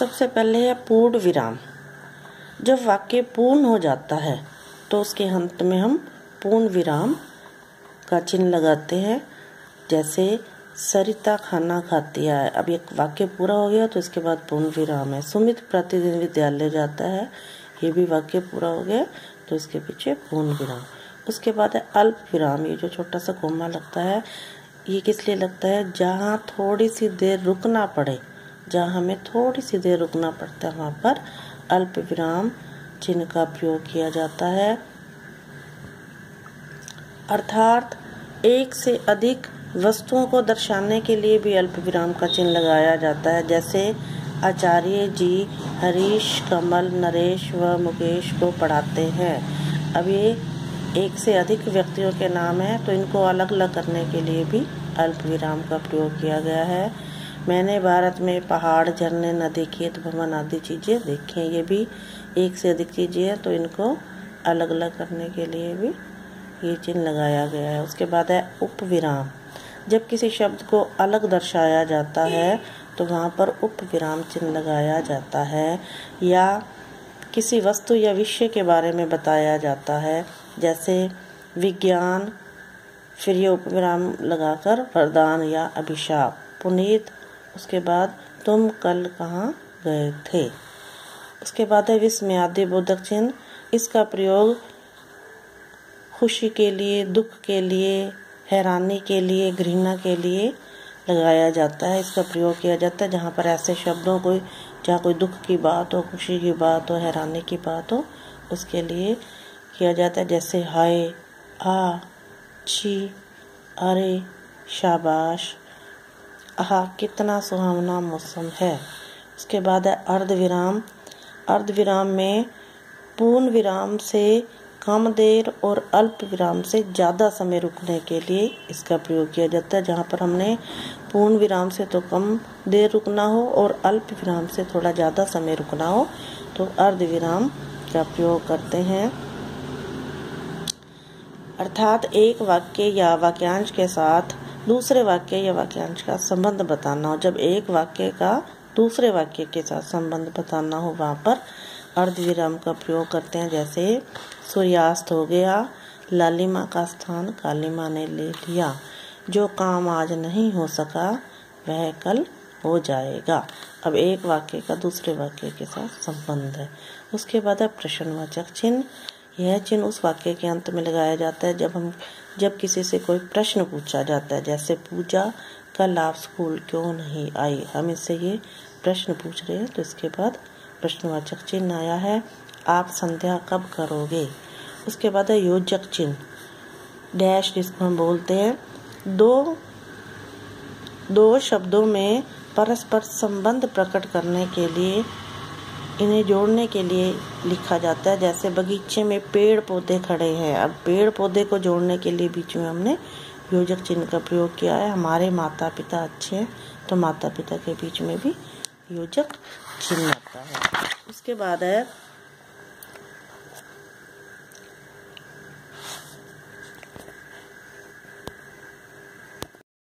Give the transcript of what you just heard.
सबसे पहले है पूर्ण विराम। जब वाक्य पूर्ण हो जाता है तो उसके अंत में हम पूर्ण विराम का चिन्ह लगाते हैं। जैसे सरिता खाना खाती है, अब ये वाक्य पूरा हो गया तो इसके बाद पूर्ण विराम है। सुमित प्रतिदिन विद्यालय जाता है, ये भी वाक्य पूरा हो गया तो इसके पीछे पूर्ण विराम। उसके बाद है अल्प विराम। ये जो छोटा सा कोमा लगता है, ये किस लिए लगता है? जहाँ थोड़ी सी देर रुकना पड़े, जहाँ हमें थोड़ी सी देर रुकना पड़ता है, वहाँ पर अल्प विराम चिन्ह का प्रयोग किया जाता है। अर्थात एक से अधिक वस्तुओं को दर्शाने के लिए भी अल्प विराम का चिन्ह लगाया जाता है। जैसे आचार्य जी हरीश, कमल, नरेश व मुकेश को पढ़ाते हैं। अब ये एक से अधिक व्यक्तियों के नाम हैं तो इनको अलग अलग करने के लिए भी अल्प विराम का प्रयोग किया गया है। मैंने भारत में पहाड़, झरने, नदी, खेत, भवन आदि चीज़ें देखी हैं। ये भी एक से अधिक चीज़ें हैं तो इनको अलग अलग करने के लिए भी ये चिन्ह लगाया गया है। उसके बाद है उपविराम। जब किसी शब्द को अलग दर्शाया जाता है तो वहाँ पर उपविराम चिन्ह लगाया जाता है। या किसी वस्तु या विषय के बारे में बताया जाता है, जैसे विज्ञान, फिर ये उपविराम लगाकर वरदान या अभिशाप। पुनीत, उसके बाद तुम कल कहाँ गए थे। उसके बाद है विस्मयादि बोधक चिन्ह। इसका प्रयोग खुशी के लिए, दुख के लिए, हैरानी के लिए, घृणा के लिए लगाया जाता है। इसका प्रयोग किया जाता है जहाँ पर ऐसे शब्दों को, जहाँ कोई दुख की बात हो, खुशी की बात हो, हैरानी की बात हो, उसके लिए किया जाता है। जैसे हाय, आ, छी, अरे, शाबाश, आहा कितना सुहावना मौसम है। उसके बाद है अर्धविराम। अर्धविराम में पूर्ण विराम से कम देर और अल्प विराम से ज़्यादा समय रुकने के लिए इसका प्रयोग किया जाता है। जहाँ पर हमने पूर्ण विराम से तो कम देर रुकना हो और अल्प विराम से थोड़ा ज़्यादा समय रुकना हो तो अर्धविराम का प्रयोग करते हैं। अर्थात एक वाक्य या वाक्यांश के साथ दूसरे वाक्य या वाक्यांश का संबंध बताना हो। जब एक वाक्य का दूसरे वाक्य के साथ संबंध बताना हो वहाँ पर अर्धविराम का प्रयोग करते हैं। जैसे सूर्यास्त हो गया, लालिमा का स्थान कालिमा ने ले लिया, जो काम आज नहीं हो सका वह कल हो जाएगा। अब एक वाक्य का दूसरे वाक्य के साथ संबंध है। उसके बाद है प्रश्नवाचक चिन्ह। यह चिन्ह उस वाक्य के अंत में लगाया जाता है जब किसी से कोई प्रश्न पूछा जाता है। जैसे पूजा, कल आप स्कूल क्यों नहीं आई। हम इससे ये प्रश्न पूछ रहे हैं तो इसके बाद प्रश्नवाचक चिन्ह आया है। आप संध्या कब करोगे। उसके बाद है योजक चिन्ह, डैश, जिसको हम बोलते हैं दो शब्दों में परस्पर संबंध प्रकट करने के लिए, इन्हें जोड़ने के लिए लिखा जाता है। जैसे बगीचे में पेड़ पौधे खड़े हैं, अब पेड़ पौधे को जोड़ने के लिए बीच में हमने योजक चिन्ह का प्रयोग किया है। हमारे माता पिता अच्छे हैं तो माता पिता के बीच में भी योजक चिन्ह आता है। उसके बाद है